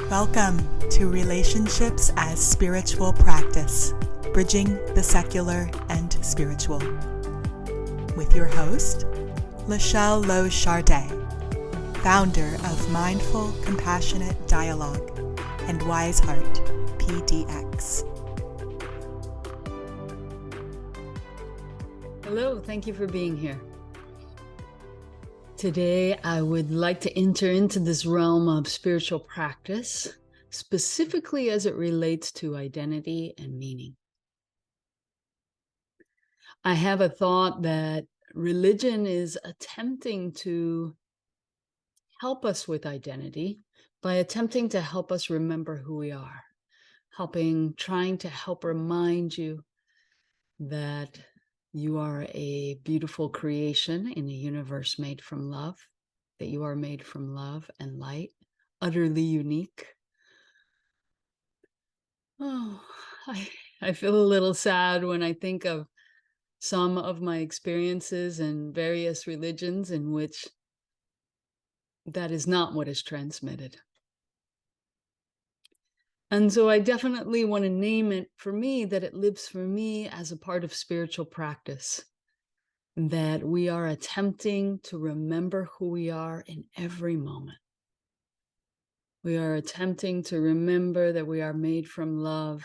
Welcome to Relationships as Spiritual Practice, Bridging the Secular and Spiritual. With your host, LaShelle founder of Mindful Compassionate Dialogue and Wise Heart PDX. Hello, thank you for being here. Today, I would like to enter into this realm of spiritual practice, specifically as it relates to identity and meaning. I have a thought that religion is attempting to help us with identity by attempting to help us remember who we are, trying to help remind you that you are a beautiful creation in a universe made from love, that you are made from love and light, utterly unique. Oh, I feel a little sad when I think of some of my experiences in various religions in which that is not what is transmitted. And so I definitely want to name it for me, that it lives for me as a part of spiritual practice, that we are attempting to remember who we are in every moment. We are attempting to remember that we are made from love,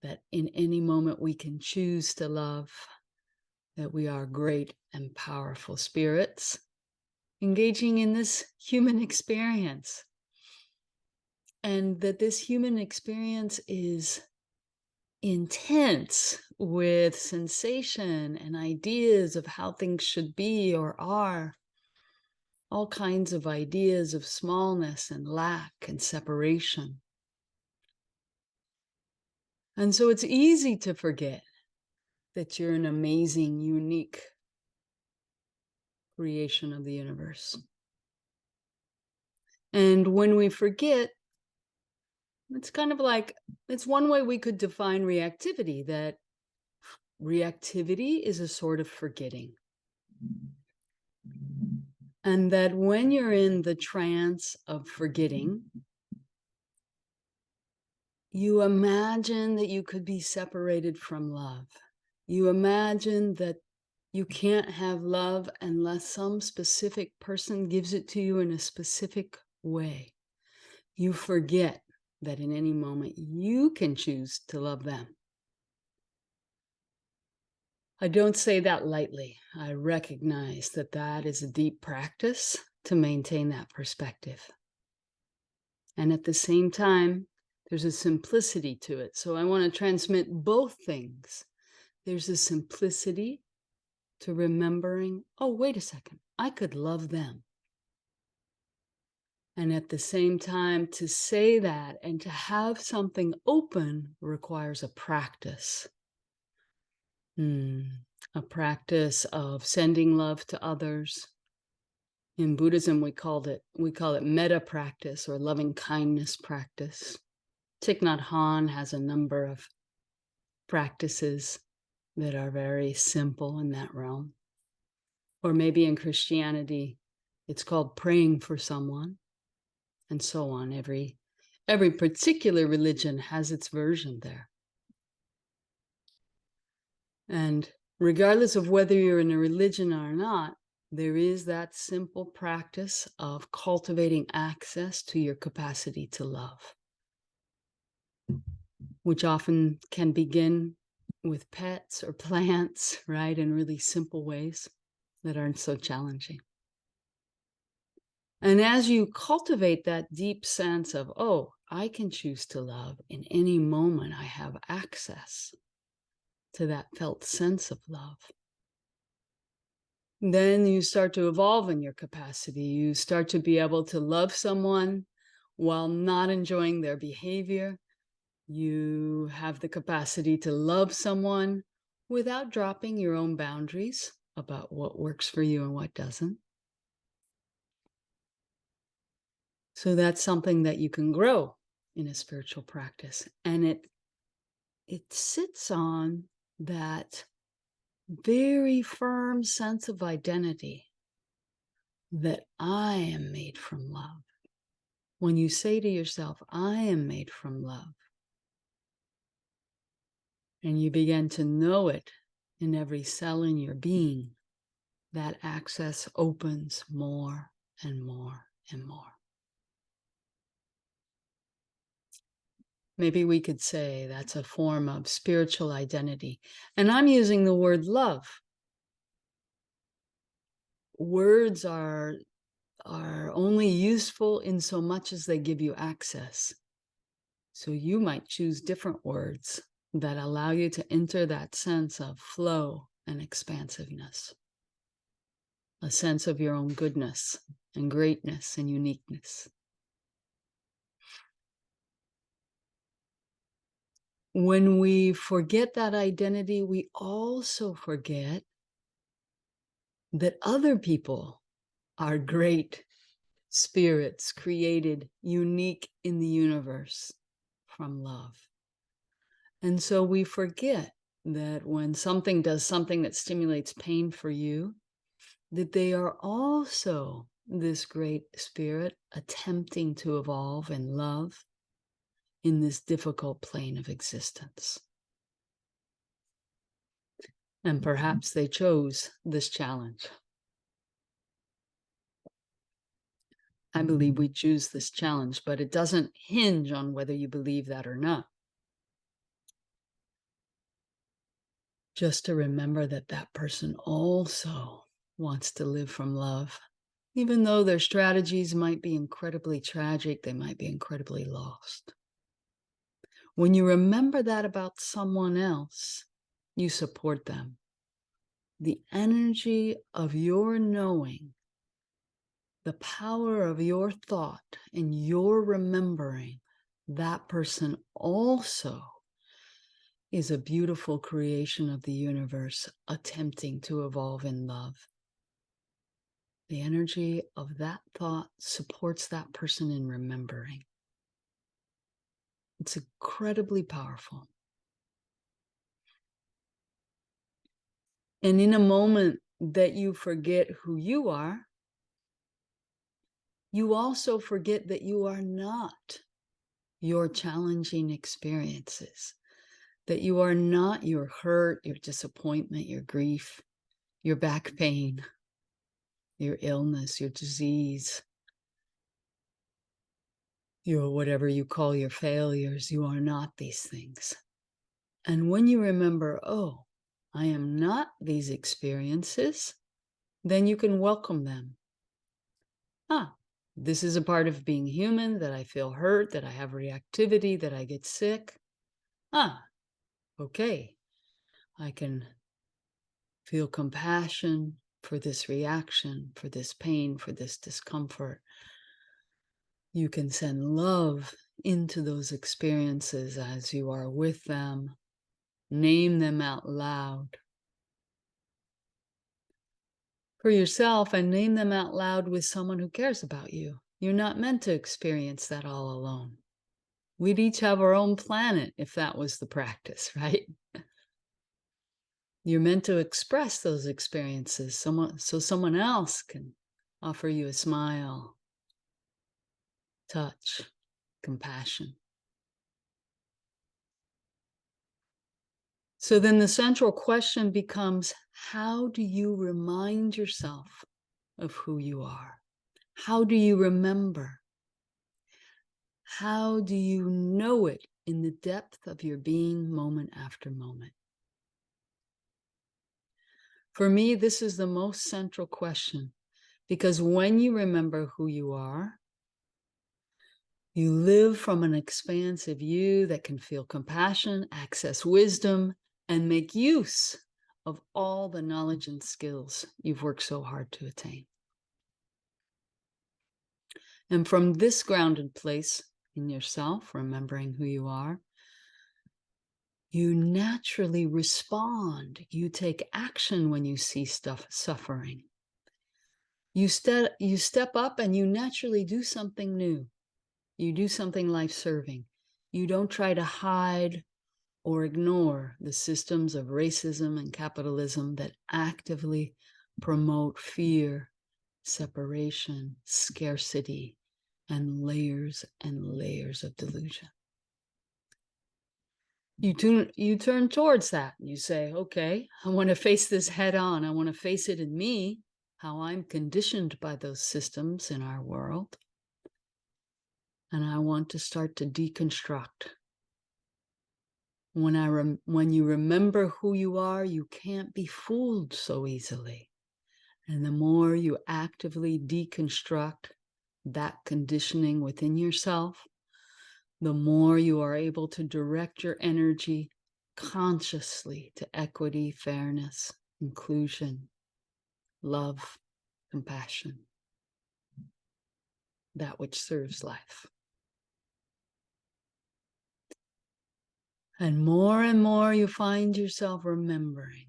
that in any moment we can choose to love, that we are great and powerful spirits engaging in this human experience. And that this human experience is intense with sensation and ideas of how things should be or are. All kinds of ideas of smallness and lack and separation. And so it's easy to forget that you're an amazing, unique creation of the universe. And when we forget, it's kind of like, it's one way we could define reactivity, that reactivity is a sort of forgetting. And that when you're in the trance of forgetting, you imagine that you could be separated from love. You imagine that you can't have love unless some specific person gives it to you in a specific way. You forget that in any moment you can choose to love them. I don't say that lightly. I recognize that that is a deep practice to maintain that perspective. And at the same time, there's a simplicity to it. So I want to transmit both things. There's a simplicity to remembering, oh, wait a second, I could love them. And at the same time, to say that and to have something open requires a practice. A practice of sending love to others. In Buddhism, we call it metta practice or loving kindness practice. Thich Nhat Hanh has a number of practices that are very simple in that realm. Or maybe in Christianity, it's called praying for someone, and so on. Every particular religion has its version there. And regardless of whether you're in a religion or not, there is that simple practice of cultivating access to your capacity to love, which often can begin with pets or plants, right? In really simple ways that aren't so challenging. And as you cultivate that deep sense of, oh, I can choose to love in any moment, I have access to that felt sense of love. Then you start to evolve in your capacity. You start to be able to love someone while not enjoying their behavior. You have the capacity to love someone without dropping your own boundaries about what works for you and what doesn't. So that's something that you can grow in a spiritual practice. And it sits on that very firm sense of identity that I am made from love. When you say to yourself, I am made from love, and you begin to know it in every cell in your being, that access opens more and more and more. Maybe we could say that's a form of spiritual identity. And I'm using the word love. Words are only useful in so much as they give you access. So you might choose different words that allow you to enter that sense of flow and expansiveness, a sense of your own goodness and greatness and uniqueness. When we forget that identity, we also forget that other people are great spirits created unique in the universe from love. And so we forget that when something does something that stimulates pain for you, that they are also this great spirit attempting to evolve in love in this difficult plane of existence. And perhaps they chose this challenge. I believe we choose this challenge, but it doesn't hinge on whether you believe that or not. Just to remember that that person also wants to live from love. Even though their strategies might be incredibly tragic, they might be incredibly lost. When you remember that about someone else, you support them. The energy of your knowing, the power of your thought and your remembering that person also is a beautiful creation of the universe attempting to evolve in love. The energy of that thought supports that person in remembering. It's incredibly powerful. And in a moment that you forget who you are, you also forget that you are not your challenging experiences, that you are not your hurt, your disappointment, your grief, your back pain, your illness, your disease, your whatever you call your failures. You are not these things. And when you remember, oh, I am not these experiences, then you can welcome them. This is a part of being human, that I feel hurt, that I have reactivity, that I get sick. Okay, I can feel compassion for this reaction, for this pain, for this discomfort. You can send love into those experiences as you are with them. Name them out loud for yourself and name them out loud with someone who cares about you. You're not meant to experience that all alone. We'd each have our own planet if that was the practice, right? You're meant to express those experiences so someone else can offer you a smile, touch, compassion. So then the central question becomes, how do you remind yourself of who you are? How do you remember? How do you know it in the depth of your being moment after moment? For me, this is the most central question, because when you remember who you are, you live from an expansive you that can feel compassion, access wisdom, and make use of all the knowledge and skills you've worked so hard to attain. And from this grounded place in yourself, remembering who you are, you naturally respond. You take action when you see suffering. You step up and you naturally do something new. You do something life-serving. You don't try to hide or ignore the systems of racism and capitalism that actively promote fear, separation, scarcity, and layers of delusion. You turn towards that and you say, okay, I want to face this head on. I want to face it in me, how I'm conditioned by those systems in our world. And I want to start to deconstruct. When you remember who you are, you can't be fooled so easily. And the more you actively deconstruct that conditioning within yourself, the more you are able to direct your energy consciously to equity, fairness, inclusion, love, compassion, that which serves life. And more you find yourself remembering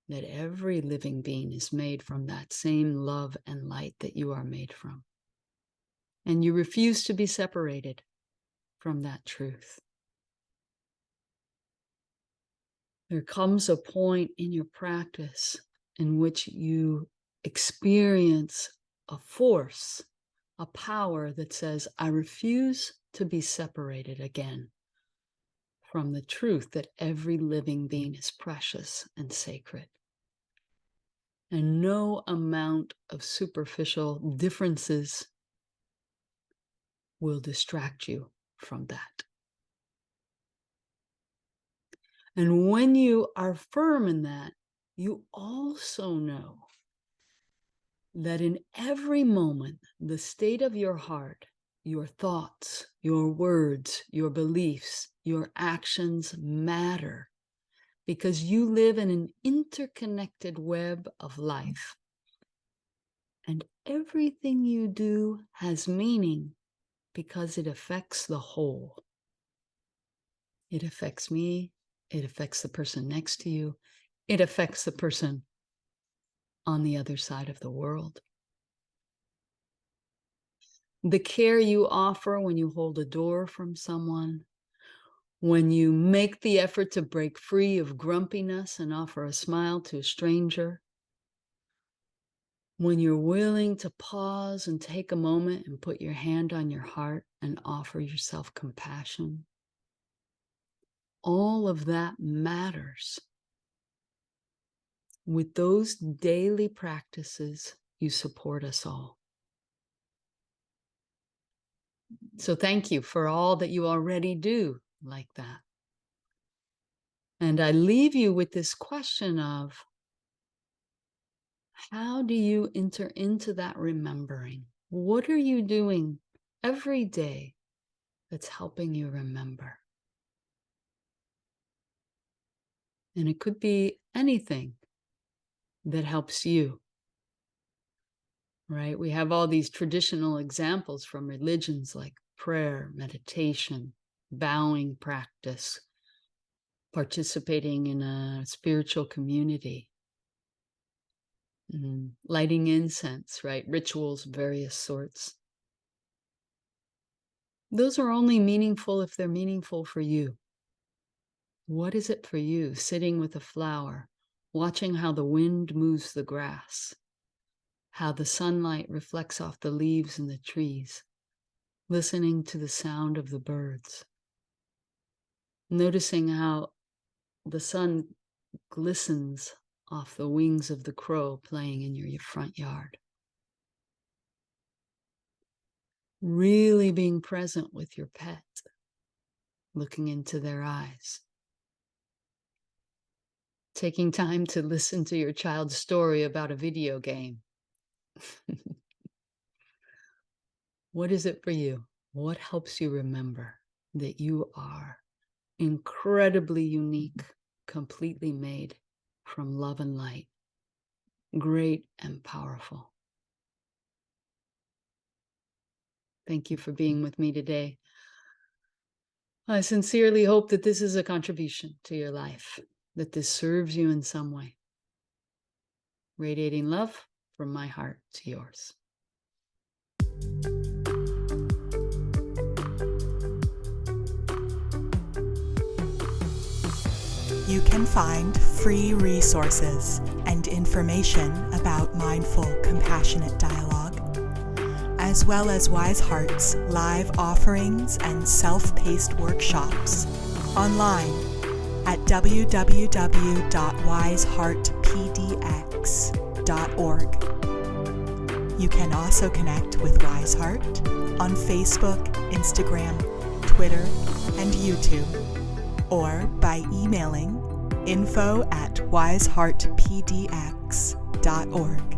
that every living being is made from that same love and light that you are made from. And you refuse to be separated from that truth. There comes a point in your practice in which you experience a force, a power that says, I refuse to be separated again from the truth that every living being is precious and sacred. And no amount of superficial differences will distract you from that. And when you are firm in that, you also know that in every moment, the state of your heart, your thoughts, your words, your beliefs, your actions matter because you live in an interconnected web of life. And everything you do has meaning because it affects the whole. It affects me. It affects the person next to you. It affects the person on the other side of the world. The care you offer when you hold a door from someone, when you make the effort to break free of grumpiness and offer a smile to a stranger, when you're willing to pause and take a moment and put your hand on your heart and offer yourself compassion, all of that matters. With those daily practices, you support us all. So thank you for all that you already do like that. And I leave you with this question of, how do you enter into that remembering? What are you doing every day that's helping you remember? And it could be anything that helps you, right? We have all these traditional examples from religions like prayer, meditation, bowing practice, participating in a spiritual community, lighting incense, right? Rituals of various sorts. Those are only meaningful if they're meaningful for you. What is it for you? Sitting with a flower, watching how the wind moves the grass, how the sunlight reflects off the leaves and the trees, listening to the sound of the birds, noticing how the sun glistens off the wings of the crow playing in your front yard. Really being present with your pet, looking into their eyes. Taking time to listen to your child's story about a video game. What is it for you? What helps you remember that you are incredibly unique, completely made from love and light, great and powerful? Thank you for being with me today. I sincerely hope that this is a contribution to your life, that this serves you in some way. Radiating love from my heart to yours. You can find free resources and information about mindful, compassionate dialogue, as well as Wise Heart's live offerings and self-paced workshops online at www.wiseheartpdx.org. You can also connect with Wise Heart on Facebook, Instagram, Twitter, and YouTube, or by emailing info@wiseheartpdx.org.